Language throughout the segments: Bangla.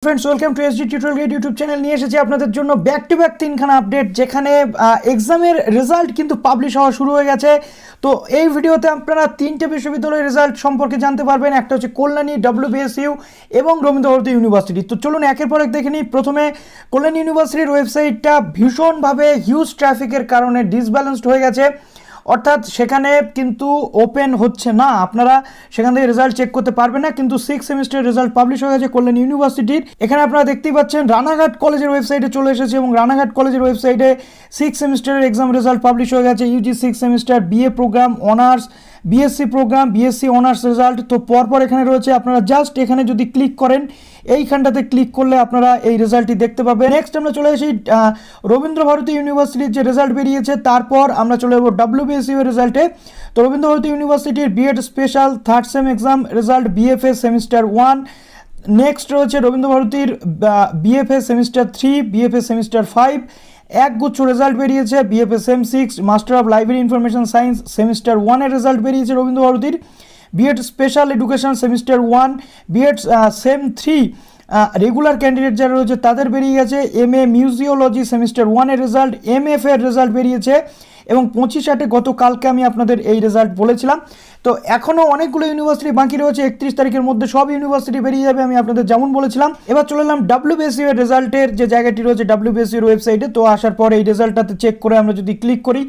Friends welcome to SD tutorial guide YouTube channel নিয়ে এসেছি আপনাদের জন্য ব্যাক টু ব্যাক তিনখানা আপডেট যেখানে এক্সামের রেজাল্ট কিন্তু পাবলিশ হওয়া শুরু হয়ে গেছে। তো এই ভিডিওতে আপনারা তিনটে বিশ্ববিদ্যালয়ের রেজাল্ট সম্পর্কে জানতে পারবেন। একটা হচ্ছে কল্যাণী, WBSU এবং রবীন্দ্র ভারতী ইউনিভার্সিটি। তো চলুন একের পর এক দেখে নিই। প্রথমে কল্যাণী ইউনিভার্সিটির ওয়েবসাইটটা ভীষণভাবে হিউজ ট্রাফিকের কারণে ডিসব্যালেন্সড হয়ে গেছে, অর্থাৎ সেখানে কিন্তু ওপেন হচ্ছে না, আপনারা সেখান থেকে রেজাল্ট চেক করতে পারবেন না। কিন্তু 6 সেমিস্টারের রেজাল্ট পাবলিশ হয়ে গেছে কল্যাণী ইউনিভার্সিটির। এখানে আপনারা দেখতেই পাচ্ছেন রানাঘাট কলেজের ওয়েবসাইটে চলে এসেছে এবং রানাঘাট কলেজের ওয়েবসাইটে 6 সেমিস্টারের এক্সাম রেজাল্ট পাবলিশ হয়ে গেছে। UG 6 semester, BA programme, honours, BSc programme, BSc honours result. তো পরপর এখানে রয়েছে, আপনারা জাস্ট এখানে যদি ক্লিক করেন, এইখানটাতে ক্লিক করলে আপনারা এই রেজাল্টটি দেখতে পাবেন। নেক্সট আমরা চলে আসি রবীন্দ্র ভারতী ইউনিভার্সিটির যে রেজাল্ট বেরিয়েছে, তারপর আমরা চলে যাবো WBSU এর রেজাল্টে। তো রবীন্দ্র ভারতী ইউনিভার্সিটির B Ed special third sem exam result, BFA semester 1। Next রয়েছে রবীন্দ্র ভারতীর বিএফএ সেমিস্টার 3, বিএফএ সেমিস্টার 5। একগুচ্ছ রেজাল্ট বেরিয়েছে। BFA sem 6, master of library information science semester 1 এর রেজাল্ট বেরিয়েছে রবীন্দ্র ভারতীর। B Ed special education semester 1, B Ed sem 3 regular candidate যারা রয়েছে তাদের বেরিয়ে গেছে। এমএ মিউজিওলজি সেমিস্টার 1 এর রেজাল্ট, এমএফ এর রেজাল্ট বেরিয়েছে এবং 25/8 গতকালকে আমি আপনাদের এই রেজাল্ট বলেছিলাম। তো এখনও অনেকগুলো ইউনিভার্সিটি বাকি রয়েছে, 31 তারিখের মধ্যে সব ইউনিভার্সিটি বেরিয়ে যাবে, আমি আপনাদের যেমন বলেছিলাম। এবার চলে এলাম WBSU এর রেজাল্টের যে জায়গাটি রয়েছে WBSU এর ওয়েবসাইটে। তো আসার পর এই রেজাল্টটাতে চেক করে আমরা যদি ক্লিক করি,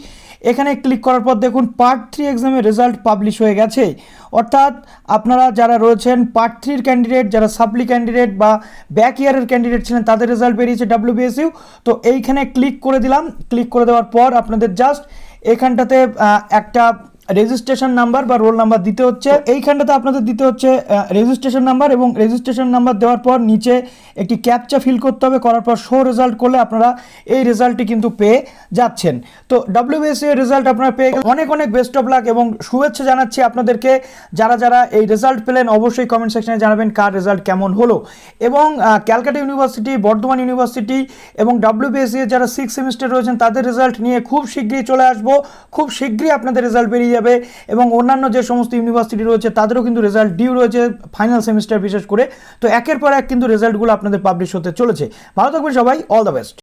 এখানে ক্লিক করার পর দেখুন পার্ট 3 এক্সামের রেজাল্ট পাবলিশ হয়ে গেছে। অর্থাৎ আপনারা যারা রয়েছেন পার্ট 3 ক্যান্ডিডেট, যারা সাপ্লি ক্যান্ডিডেট বা ব্যাক ইয়ারের ক্যান্ডিডেট ছিলেন, তাদের রেজাল্ট বেরিয়েছে WBSU। তো এইখানে ক্লিক করে দিলাম। ক্লিক করে দেওয়ার পর আপনাদের জাস্ট এখানটাতে একটা রেজিস্ট্রেশন নাম্বার বা রোল নাম্বার দিতে হচ্ছে। এইখানটাতে আপনাদের দিতে হচ্ছে রেজিস্ট্রেশন নাম্বার, এবং রেজিস্ট্রেশন নাম্বার দেওয়ার পর নিচে একটি ক্যাপচা ফিল করতে হবে। করার পর শো রেজাল্ট করলে আপনারা এই রেজাল্টটি কিন্তু পেয়ে যাচ্ছেন। তো WBSU এর রেজাল্ট আপনারা পেয়ে গেলেন। অনেক অনেক বেস্ট অফ লাক এবং শুভেচ্ছা জানাচ্ছি আপনাদেরকে। যারা যারা এই রেজাল্ট পেলেন অবশ্যই কমেন্ট সেকশনে জানাবেন কার রেজাল্ট কেমন হলো। এবং ক্যালকাটা ইউনিভার্সিটি, বর্ধমান ইউনিভার্সিটি এবং WBSU এর যারা 6 সেমিস্টার রয়েছেন তাদের রেজাল্ট নিয়ে খুব শীঘ্রই চলে আসবো। খুব শীঘ্রই আপনাদের রেজাল্ট বেরিয়ে যাবে। এবং অন্যান্য যে সমস্ত ইউনিভার্সিটি রয়েছে তাদেরও কিন্তু রেজাল্ট ডিউ রয়েছে, ফাইনাল সেমিস্টার বিশেষ করে। তো একের পর এক কিন্তু রেজাল্টগুলো আপনাদের পাবলিশ হতে চলেছে। ভালো থাকবেন সবাই, অল দ্য বেস্ট।